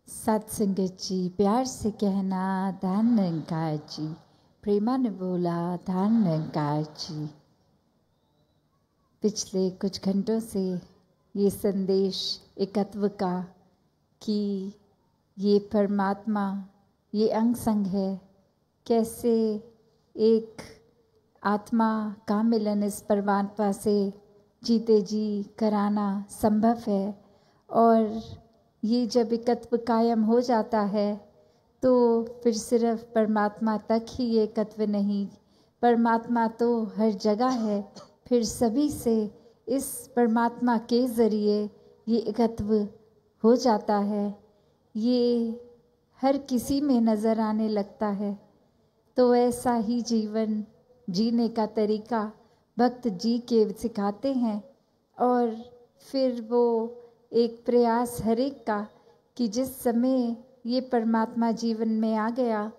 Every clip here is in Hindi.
सत्संगत जी, प्यार से कहना धन निरंकार जी। प्रेमा ने बोला धन निरंकार जी। पिछले कुछ घंटों से ये संदेश एकत्व का कि ये परमात्मा ये अंग संग है, कैसे एक आत्मा का मिलन इस परमात्मा से जीते जी कराना संभव है। और ये जब एकत्व कायम हो जाता है तो फिर सिर्फ परमात्मा तक ही ये एकत्व नहीं, परमात्मा तो हर जगह है, फिर सभी से इस परमात्मा के ज़रिए ये एकत्व हो जाता है। ये हर किसी में नज़र आने लगता है। तो ऐसा ही जीवन जीने का तरीका भक्त जी के सिखाते हैं। और फिर वो एक प्रयास हर एक का कि जिस समय ये परमात्मा जीवन में आ गया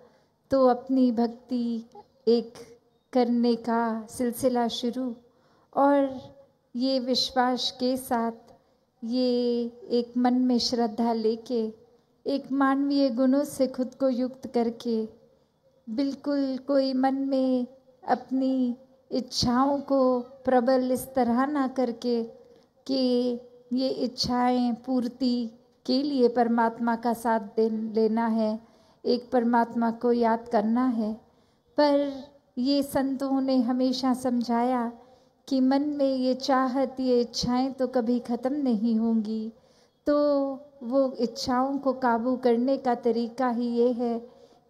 तो अपनी भक्ति एक करने का सिलसिला शुरू, और ये विश्वास के साथ ये एक मन में श्रद्धा लेके एक मानवीय गुणों से खुद को युक्त करके बिल्कुल कोई मन में अपनी इच्छाओं को प्रबल इस तरह ना करके कि ये इच्छाएं पूर्ति के लिए परमात्मा का साथ लेना है, एक परमात्मा को याद करना है। पर ये संतों ने हमेशा समझाया कि मन में ये चाहत ये इच्छाएं तो कभी ख़त्म नहीं होंगी। तो वो इच्छाओं को काबू करने का तरीका ही ये है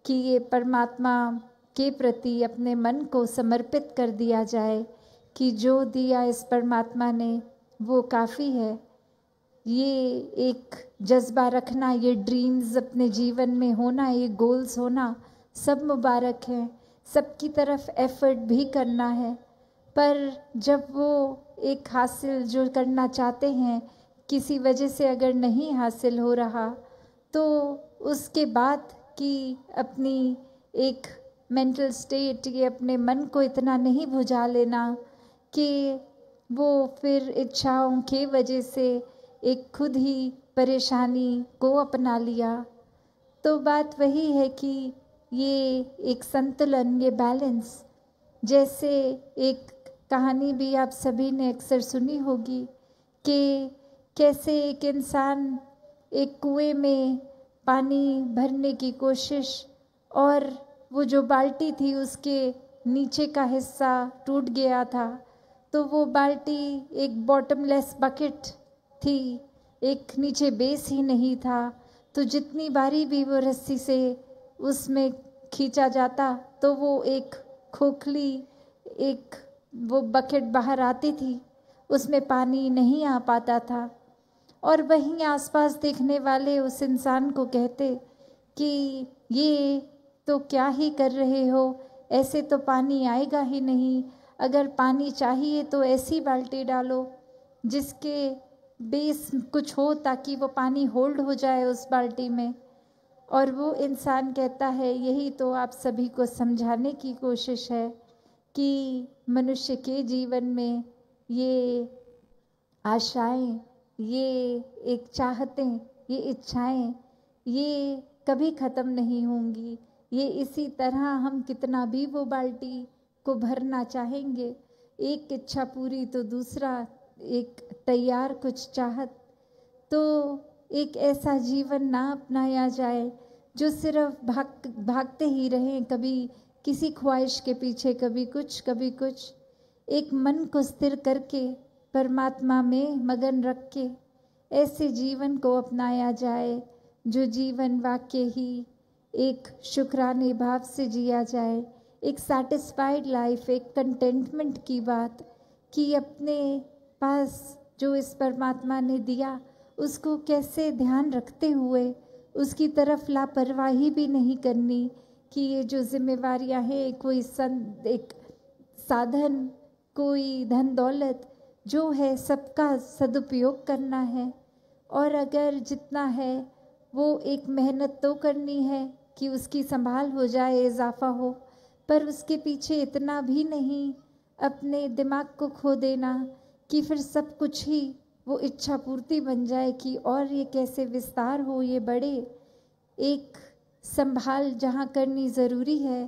कि ये परमात्मा के प्रति अपने मन को समर्पित कर दिया जाए कि जो दिया इस परमात्मा ने वो काफ़ी है। ये एक जज्बा रखना, ये ड्रीम्स अपने जीवन में होना, ये गोल्स होना सब मुबारक है, सबकी तरफ एफर्ट भी करना है। पर जब वो एक हासिल जो करना चाहते हैं किसी वजह से अगर नहीं हासिल हो रहा तो उसके बाद कि अपनी एक मेंटल स्टेट ये अपने मन को इतना नहीं भुजा लेना कि वो फिर इच्छाओं के वजह से एक खुद ही परेशानी को अपना लिया। तो बात वही है कि ये एक संतुलन, ये बैलेंस, जैसे एक कहानी भी आप सभी ने अक्सर सुनी होगी कि कैसे एक इंसान एक कुएं में पानी भरने की कोशिश, और वो जो बाल्टी थी उसके नीचे का हिस्सा टूट गया था, तो वो बाल्टी एक बॉटमलेस बकेट थी, एक नीचे बेस ही नहीं था। तो जितनी बारी भी वो रस्सी से उसमें खींचा जाता तो वो एक खोखली एक वो बकेट बाहर आती थी, उसमें पानी नहीं आ पाता था। और वहीं आसपास देखने वाले उस इंसान को कहते कि ये तो क्या ही कर रहे हो, ऐसे तो पानी आएगा ही नहीं, अगर पानी चाहिए तो ऐसी बाल्टी डालो जिसके बेस कुछ हो ताकि वो पानी होल्ड हो जाए उस बाल्टी में। और वो इंसान कहता है यही तो आप सभी को समझाने की कोशिश है कि मनुष्य के जीवन में ये आशाएं, ये एक चाहतें, ये इच्छाएं, ये कभी ख़त्म नहीं होंगी। ये इसी तरह हम कितना भी वो बाल्टी को भरना चाहेंगे, एक इच्छा पूरी तो दूसरा एक तैयार कुछ चाहत। तो एक ऐसा जीवन ना अपनाया जाए जो सिर्फ भागते ही रहें, कभी किसी ख्वाहिश के पीछे, कभी कुछ कभी कुछ। एक मन को स्थिर करके परमात्मा में मगन रख के ऐसे जीवन को अपनाया जाए जो जीवन वाकई ही एक शुक्राने भाव से जिया जाए, एक सैटिस्फाइड लाइफ, एक कंटेंटमेंट की बात कि अपने पास जो इस परमात्मा ने दिया उसको कैसे ध्यान रखते हुए उसकी तरफ लापरवाही भी नहीं करनी कि ये जो जिम्मेवारियां हैं कोई एक साधन, कोई धन दौलत जो है सबका सदुपयोग करना है। और अगर जितना है वो एक मेहनत तो करनी है कि उसकी संभाल हो जाए, इजाफा हो, पर उसके पीछे इतना भी नहीं अपने दिमाग को खो देना कि फिर सब कुछ ही वो इच्छा पूर्ति बन जाए कि और ये कैसे विस्तार हो, ये बढ़े, एक संभाल जहाँ करनी ज़रूरी है,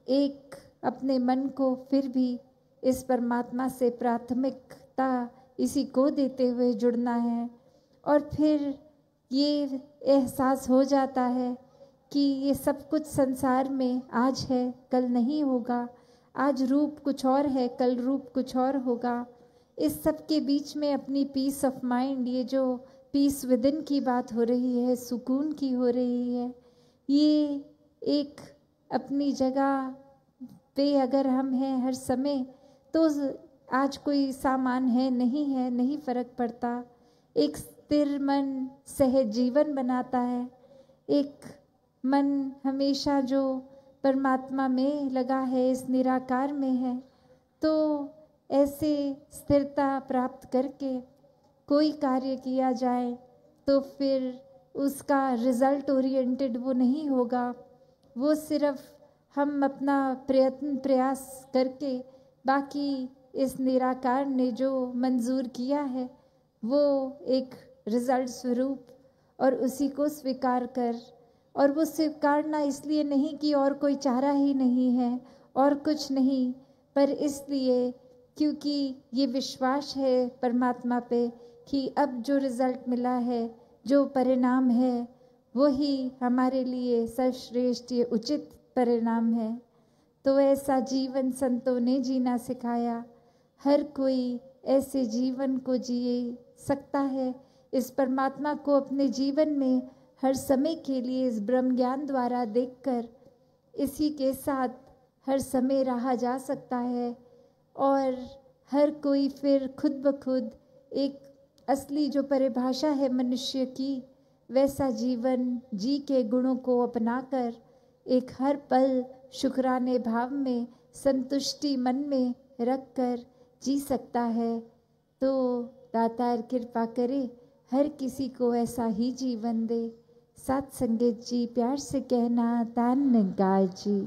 एक अपने मन को फिर भी इस परमात्मा से प्राथमिकता इसी को देते हुए जुड़ना है। और फिर ये एहसास हो जाता है कि ये सब कुछ संसार में आज है, कल नहीं होगा। आज रूप कुछ और है, कल रूप कुछ और होगा। इस सब के बीच में अपनी पीस ऑफ माइंड, ये जो पीस विदिन की बात हो रही है, सुकून की हो रही है, ये एक अपनी जगह पे अगर हम हैं हर समय, तो आज कोई सामान है नहीं है नहीं फ़र्क पड़ता। एक स्थिर मन सहज जीवन बनाता है। एक मन हमेशा जो परमात्मा में लगा है, इस निराकार में है, तो ऐसे स्थिरता प्राप्त करके कोई कार्य किया जाए तो फिर उसका रिजल्ट ओरिएंटेड वो नहीं होगा। वो सिर्फ हम अपना प्रयत्न प्रयास करके, बाकी इस निराकार ने जो मंजूर किया है वो एक रिजल्ट स्वरूप, और उसी को स्वीकार कर, और वो स्वीकारना इसलिए नहीं कि और कोई चारा ही नहीं है और कुछ नहीं, पर इसलिए क्योंकि ये विश्वास है परमात्मा पे कि अब जो रिज़ल्ट मिला है, जो परिणाम है, वही हमारे लिए सर्वश्रेष्ठ ये उचित परिणाम है। तो ऐसा जीवन संतों ने जीना सिखाया। हर कोई ऐसे जीवन को जिए सकता है। इस परमात्मा को अपने जीवन में हर समय के लिए इस ब्रह्म ज्ञान द्वारा देखकर इसी के साथ हर समय रहा जा सकता है, और हर कोई फिर खुद ब खुद एक असली जो परिभाषा है मनुष्य की, वैसा जीवन जी के गुणों को अपनाकर एक हर पल शुक्राने भाव में संतुष्टि मन में रखकर जी सकता है। तो दातार कृपा करे, हर किसी को ऐसा ही जीवन दे। साथ संगत जी, प्यार से कहना, तान निगाह जी।